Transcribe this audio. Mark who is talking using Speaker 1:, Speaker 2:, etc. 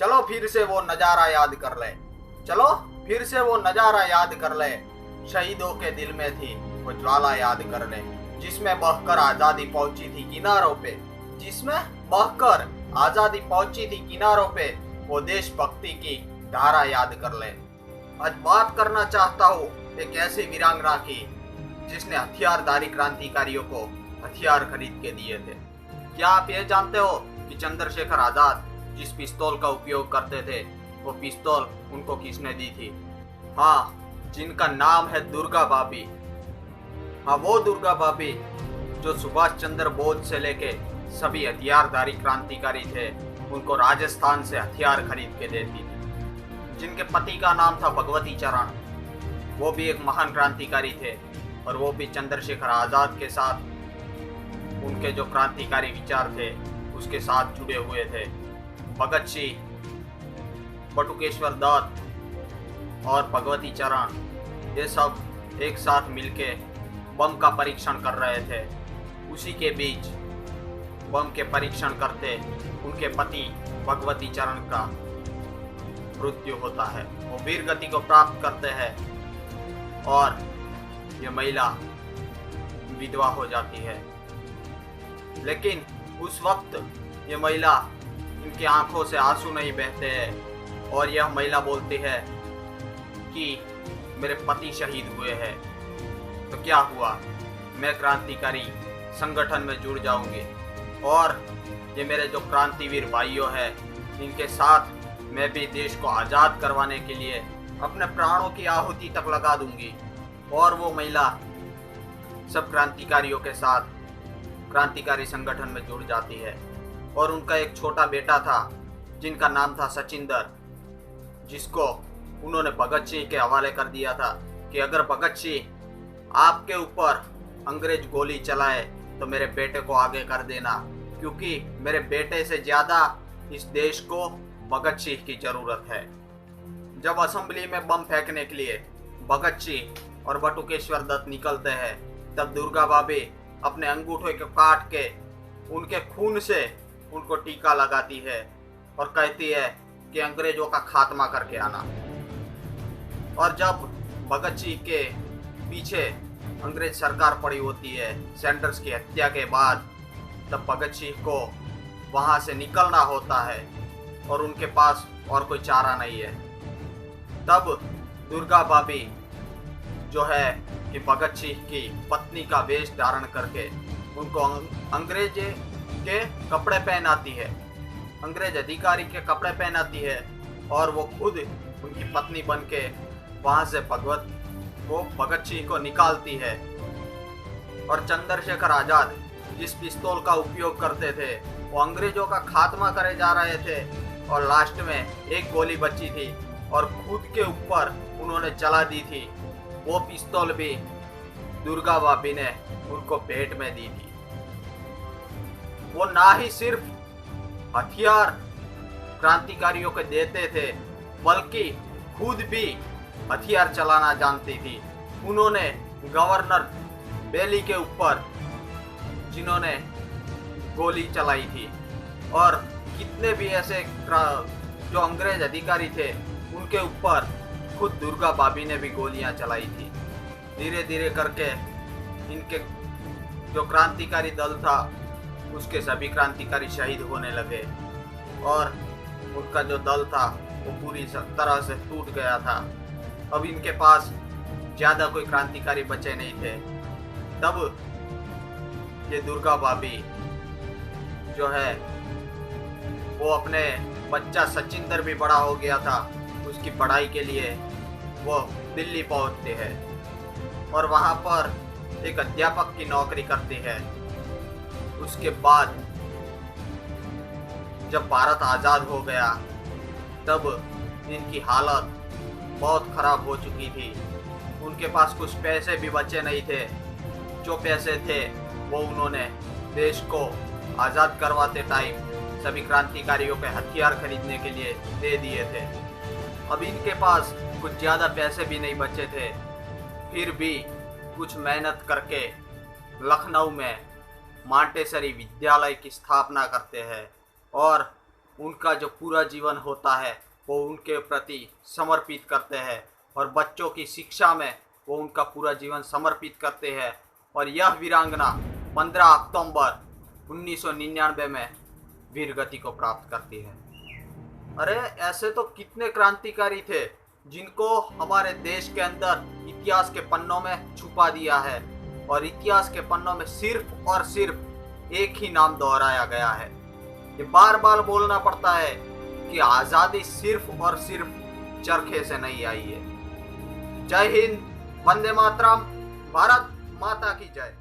Speaker 1: चलो फिर से वो नजारा याद कर ले, चलो फिर से वो नजारा याद कर ले। शहीदों के दिल में थी वो ज्वाला याद कर ले, जिसमें बहकर आजादी पहुंची थी किनारों पे, जिसमें बहकर आजादी पहुंची थी किनारों पे। वो देशभक्ति की धारा याद कर ले। आज बात करना चाहता हूँ एक ऐसी वीरांगना की जिसने हथियारधारी क्रांतिकारियों को हथियार खरीद के दिए थे। क्या आप ये जानते हो कि चंद्रशेखर आजाद जिस पिस्तौल का उपयोग करते थे वो पिस्तौल उनको किसने दी थी? हाँ, जिनका नाम है दुर्गा भाभी। हाँ, वो दुर्गा भाभी जो सुभाष चंद्र बोस से लेके सभी हथियारधारी क्रांतिकारी थे उनको राजस्थान से हथियार खरीद के देती थी। जिनके पति का नाम था भगवती चरण, वो भी एक महान क्रांतिकारी थे और वो भी चंद्रशेखर आजाद के साथ उनके जो क्रांतिकारी विचार थे उसके साथ जुड़े हुए थे। भगत सिंह, बटुकेश्वर दत्त और भगवती चरण ये सब एक साथ मिलके बम का परीक्षण कर रहे थे। उसी के बीच बम के परीक्षण करते उनके पति भगवती चरण का मृत्यु होता है। वो वीर गति को प्राप्त करते हैं और ये महिला विधवा हो जाती है। लेकिन उस वक्त ये महिला, इनकी आंखों से आंसू नहीं बहते हैं और यह महिला बोलती है कि मेरे पति शहीद हुए हैं तो क्या हुआ, मैं क्रांतिकारी संगठन में जुड़ जाऊंगी और ये मेरे जो क्रांतिवीर भाइयों हैं इनके साथ मैं भी देश को आज़ाद करवाने के लिए अपने प्राणों की आहुति तक लगा दूंगी। और वो महिला सब क्रांतिकारियों के साथ क्रांतिकारी संगठन में जुड़ जाती है और उनका एक छोटा बेटा था जिनका नाम था सचिंदर, जिसको उन्होंने भगत सिंह के हवाले कर दिया था कि अगर भगत सिंह आपके ऊपर अंग्रेज गोली चलाए तो मेरे बेटे को आगे कर देना, क्योंकि मेरे बेटे से ज़्यादा इस देश को भगत सिंह की ज़रूरत है। जब असेंबली में बम फेंकने के लिए भगत सिंह और बटुकेश्वर दत्त निकलते हैं तब दुर्गा भाभी अपने अंगूठे को काट के उनके खून से उनको टीका लगाती है और कहती है कि अंग्रेजों का खात्मा करके आना। और जब भगत सिंह के पीछे अंग्रेज सरकार पड़ी होती है सैंडर्स की हत्या के बाद, तब भगत सिंह को वहाँ से निकलना होता है और उनके पास और कोई चारा नहीं है। तब दुर्गा भाभी जो है कि भगत सिंह की पत्नी का वेश धारण करके उनको अंग्रेज के कपड़े पहनाती है, अंग्रेज अधिकारी के कपड़े पहनाती है और वो खुद उनकी पत्नी बन के वहाँ से भगत सिंह को निकालती है। और चंद्रशेखर आजाद जिस पिस्तौल का उपयोग करते थे वो अंग्रेजों का खात्मा करे जा रहे थे और लास्ट में एक गोली बची थी और खुद के ऊपर उन्होंने चला दी थी। वो पिस्तौल भी दुर्गा भाभी ने उनको भेंट में दी थी। वो ना ही सिर्फ हथियार क्रांतिकारियों को देते थे बल्कि खुद भी हथियार चलाना जानती थी। उन्होंने गवर्नर बेली के ऊपर जिन्होंने गोली चलाई थी और कितने भी ऐसे जो अंग्रेज अधिकारी थे उनके ऊपर खुद दुर्गा भाभी ने भी गोलियां चलाई थी। धीरे धीरे करके इनके जो क्रांतिकारी दल था उसके सभी क्रांतिकारी शहीद होने लगे और उनका जो दल था वो पूरी तरह से टूट गया था। अब इनके पास ज़्यादा कोई क्रांतिकारी बचे नहीं थे। तब ये दुर्गा भाभी जो है वो अपने बच्चा सचिंदर भी बड़ा हो गया था, उसकी पढ़ाई के लिए वो दिल्ली पहुंचते हैं और वहाँ पर एक अध्यापक की नौकरी करती है। उसके बाद जब भारत आज़ाद हो गया तब इनकी हालत बहुत ख़राब हो चुकी थी। उनके पास कुछ पैसे भी बचे नहीं थे। जो पैसे थे वो उन्होंने देश को आज़ाद करवाते टाइम सभी क्रांतिकारियों के हथियार खरीदने के लिए दे दिए थे। अब इनके पास कुछ ज़्यादा पैसे भी नहीं बचे थे, फिर भी कुछ मेहनत करके लखनऊ में मांटेसरी विद्यालय की स्थापना करते हैं और उनका जो पूरा जीवन होता है वो उनके प्रति समर्पित करते हैं और बच्चों की शिक्षा में वो उनका पूरा जीवन समर्पित करते हैं। और यह वीरांगना 15 अक्टूबर 1999 में वीरगति को प्राप्त करती है। अरे ऐसे तो कितने क्रांतिकारी थे जिनको हमारे देश के अंदर इतिहास के पन्नों में छुपा दिया है, और इतिहास के पन्नों में सिर्फ और सिर्फ एक ही नाम दोहराया गया है। ये बार बार बोलना पड़ता है कि आज़ादी सिर्फ और सिर्फ चरखे से नहीं आई है। जय हिंद, वंदे मातरम, भारत माता की जय।